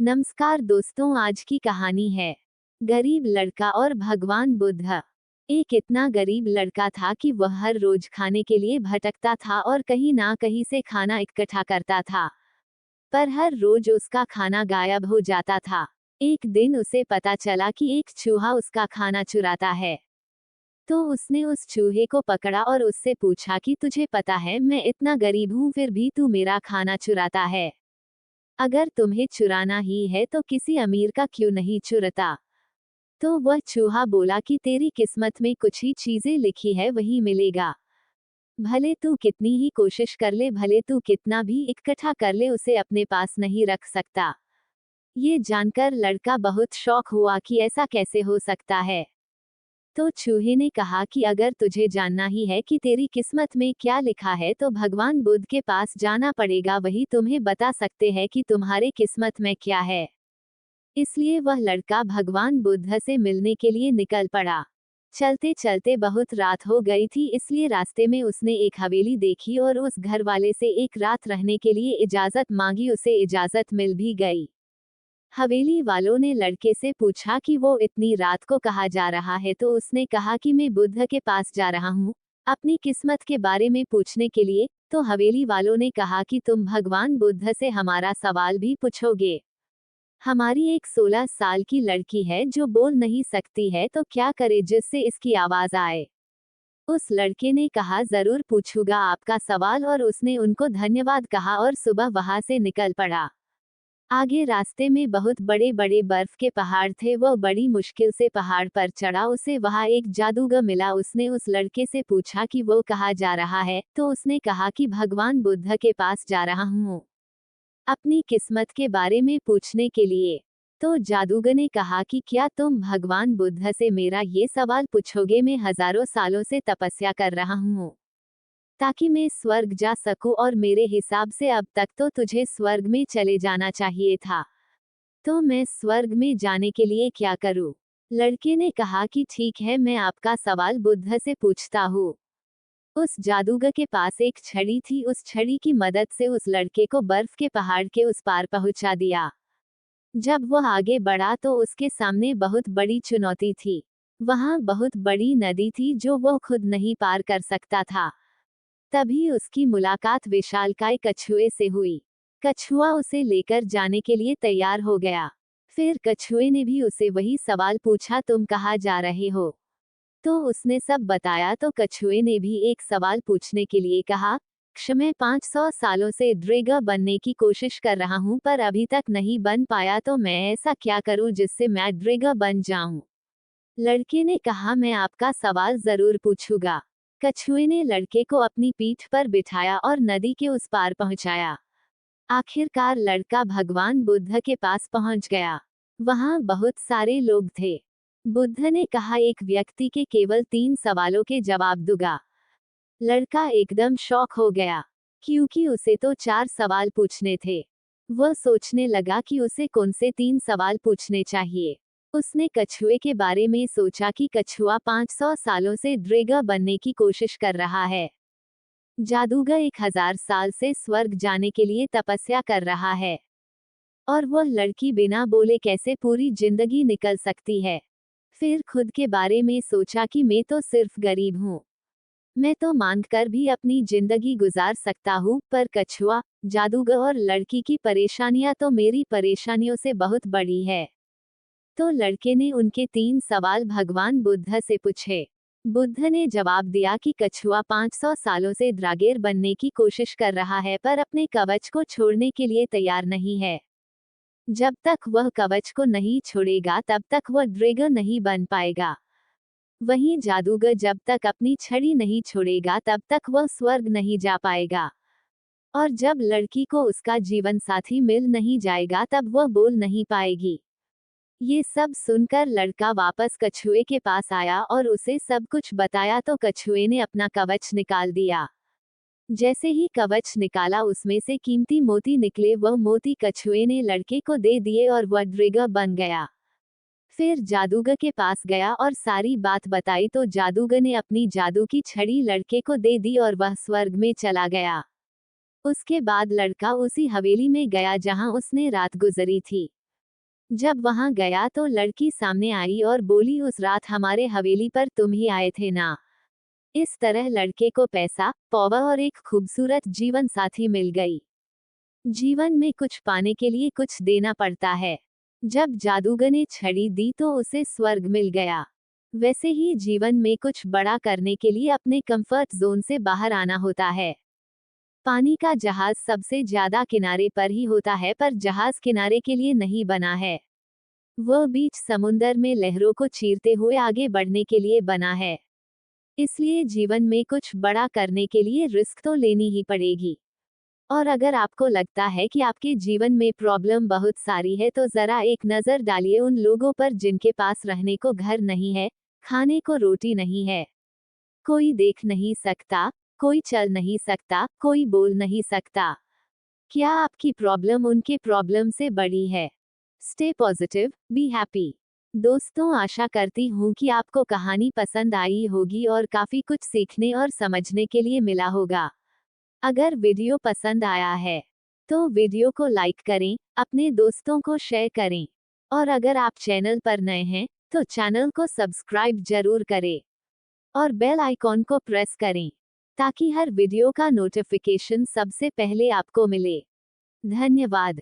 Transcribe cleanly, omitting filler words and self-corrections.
नमस्कार दोस्तों, आज की कहानी है गरीब लड़का और भगवान बुद्ध। एक इतना गरीब लड़का था कि वह हर रोज खाने के लिए भटकता था और कहीं ना कहीं से खाना इकट्ठा करता था, पर हर रोज उसका खाना गायब हो जाता था। एक दिन उसे पता चला कि एक चूहा उसका खाना चुराता है। तो उसने उस चूहे को पकड़ा और उससे पूछा कि तुझे पता है मैं इतना गरीब हूँ, फिर भी तू मेरा खाना चुराता है। अगर तुम्हें चुराना ही है तो किसी अमीर का क्यों नहीं चुराता। तो वह चूहा बोला कि तेरी किस्मत में कुछ ही चीजें लिखी है वही मिलेगा। भले तू कितनी ही कोशिश कर ले, भले तू कितना भी इकट्ठा कर ले, उसे अपने पास नहीं रख सकता। ये जानकर लड़का बहुत शौक हुआ कि ऐसा कैसे हो सकता है। तो चूहे ने कहा कि अगर तुझे जानना ही है कि तेरी किस्मत में क्या लिखा है तो भगवान बुद्ध के पास जाना पड़ेगा, वही तुम्हें बता सकते हैं कि तुम्हारे किस्मत में क्या है। इसलिए वह लड़का भगवान बुद्ध से मिलने के लिए निकल पड़ा। चलते चलते बहुत रात हो गई थी, इसलिए रास्ते में उसने एक हवेली देखी और उस घर वाले से एक रात रहने के लिए इजाजत मांगी। उसे इजाजत मिल भी गई। हवेली वालों ने लड़के से पूछा कि वो इतनी रात को कहाँ जा रहा है, तो उसने कहा कि मैं बुद्ध के पास जा रहा हूँ अपनी किस्मत के बारे में पूछने के लिए। तो हवेली वालों ने कहा कि तुम भगवान बुद्ध से हमारा सवाल भी पूछोगे। हमारी एक 16 साल की लड़की है जो बोल नहीं सकती है, तो क्या करे जिससे इसकी आवाज आए। उस लड़के ने कहा जरूर पूछूंगा आपका सवाल, और उसने उनको धन्यवाद कहा और सुबह वहां से निकल पड़ा। आगे रास्ते में बहुत बड़े बड़े बर्फ के पहाड़ थे। वह बड़ी मुश्किल से पहाड़ पर चढ़ा। उसे वहां एक जादूगर मिला। उसने उस लड़के से पूछा कि वो कहाँ जा रहा है, तो उसने कहा कि भगवान बुद्ध के पास जा रहा हूँ अपनी किस्मत के बारे में पूछने के लिए। तो जादूगर ने कहा कि क्या तुम भगवान बुद्ध से मेरा ये सवाल पूछोगे। मैं हजारों सालों से तपस्या कर रहा हूँ ताकि मैं स्वर्ग जा सकूं, और मेरे हिसाब से अब तक तो तुझे स्वर्ग में चले जाना चाहिए था। तो मैं स्वर्ग में जाने के लिए क्या करूं। लड़के ने कहा कि ठीक है, मैं आपका सवाल बुद्ध से पूछता हूँ। उस जादूगर के पास एक छड़ी थी। उस छड़ी की मदद से उस लड़के को बर्फ के पहाड़ के उस पार पहुंचा दिया। जब वह आगे बढ़ा तो उसके सामने बहुत बड़ी चुनौती थी। वहां बहुत बड़ी नदी थी जो वह खुद नहीं पार कर सकता था। तभी उसकी मुलाकात विशालकाय कछुए से हुई। कछुआ उसे लेकर जाने के लिए तैयार हो गया। फिर कछुए ने भी उसे वही सवाल पूछा, तुम कहाँ जा रहे हो। तो उसने सब बताया। तो कछुए ने भी एक सवाल पूछने के लिए कहा, मैं 500 सालों से ड्रैगन बनने की कोशिश कर रहा हूँ, पर अभी तक नहीं बन पाया, तो मैं ऐसा क्या करूँ जिससे मैं ड्रैगन बन जाऊं। लड़के ने कहा मैं आपका सवाल जरूर पूछूंगा। कछुए ने लड़के को अपनी पीठ पर बिठाया और नदी के उस पार पहुंचाया। आखिरकार लड़का भगवान बुद्ध के पास पहुंच गया। वहां बहुत सारे लोग थे। बुद्ध ने कहा एक व्यक्ति के केवल 3 सवालों के जवाब दूंगा। लड़का एकदम शॉक हो गया, क्योंकि उसे तो 4 सवाल पूछने थे। वह सोचने लगा कि उसे कौन से 3 सवाल पूछने चाहिए। उसने कछुए के बारे में सोचा कि कछुआ 500 सालों से ड्रैगन बनने की कोशिश कर रहा है। जादूगर 1000 साल से स्वर्ग जाने के लिए तपस्या कर रहा है। और वह लड़की बिना बोले कैसे पूरी जिंदगी निकल सकती है। फिर खुद के बारे में सोचा कि मैं तो सिर्फ गरीब हूँ, मैं तो मांग कर भी अपनी जिंदगी गुजार सकता हूँ, पर कछुआ, जादूगर और लड़की की परेशानियां तो मेरी परेशानियों से बहुत बड़ी है। तो लड़के ने उनके 3 सवाल भगवान बुद्ध से पूछे। बुद्ध ने जवाब दिया कि कछुआ 500 सालों से ड्रैगन बनने की कोशिश कर रहा है, पर अपने कवच को छोड़ने के लिए तैयार नहीं है। जब तक वह कवच को नहीं छोड़ेगा तब तक वह ड्रैगन नहीं बन पाएगा। वहीं जादूगर जब तक अपनी छड़ी नहीं छोड़ेगा तब तक वह स्वर्ग नहीं जा पाएगा। और जब लड़की को उसका जीवन साथी मिल नहीं जाएगा तब वह बोल नहीं पाएगी। ये सब सुनकर लड़का वापस कछुए के पास आया और उसे सब कुछ बताया। तो कछुए ने अपना कवच निकाल दिया। जैसे ही कवच निकाला उसमें से कीमती मोती निकले। वह मोती कछुए ने लड़के को दे दिए और वह ड्रैगन बन गया। फिर जादूगर के पास गया और सारी बात बताई। तो जादूगर ने अपनी जादू की छड़ी लड़के को दे दी और वह स्वर्ग में चला गया। उसके बाद लड़का उसी हवेली में गया जहां उसने रात गुजरी थी। जब वहां गया तो लड़की सामने आई और बोली, उस रात हमारे हवेली पर तुम ही आए थे ना। इस तरह लड़के को पैसा, पावर और एक खूबसूरत जीवन साथी मिल गई। जीवन में कुछ पाने के लिए कुछ देना पड़ता है। जब जादूगर ने छड़ी दी तो उसे स्वर्ग मिल गया। वैसे ही जीवन में कुछ बड़ा करने के लिए अपने कंफर्ट जोन से बाहर आना होता है। पानी का जहाज सबसे ज्यादा किनारे पर ही होता है, पर जहाज किनारे के लिए नहीं बना है। वह बीच समुंदर में लहरों को चीरते हुए आगे बढ़ने के लिए बना है। इसलिए जीवन में कुछ बड़ा करने के लिए रिस्क तो लेनी ही पड़ेगी। और अगर आपको लगता है कि आपके जीवन में प्रॉब्लम बहुत सारी है, तो जरा एक नजर डालिए उन लोगों पर जिनके पास रहने को घर नहीं है, खाने को रोटी नहीं है। कोई देख नहीं सकता, कोई चल नहीं सकता, कोई बोल नहीं सकता। क्या आपकी प्रॉब्लम उनके प्रॉब्लम से बड़ी है? Stay positive, be happy. दोस्तों, आशा करती हूँ कि आपको कहानी पसंद आई होगी और काफी कुछ सीखने और समझने के लिए मिला होगा। अगर वीडियो पसंद आया है तो वीडियो को लाइक करें, अपने दोस्तों को शेयर करें। और अगर आप चैनल पर नए हैं तो चैनल को सब्सक्राइब जरूर करें और बेल आइकॉन को प्रेस करें ताकि हर वीडियो का नोटिफिकेशन सबसे पहले आपको मिले। धन्यवाद।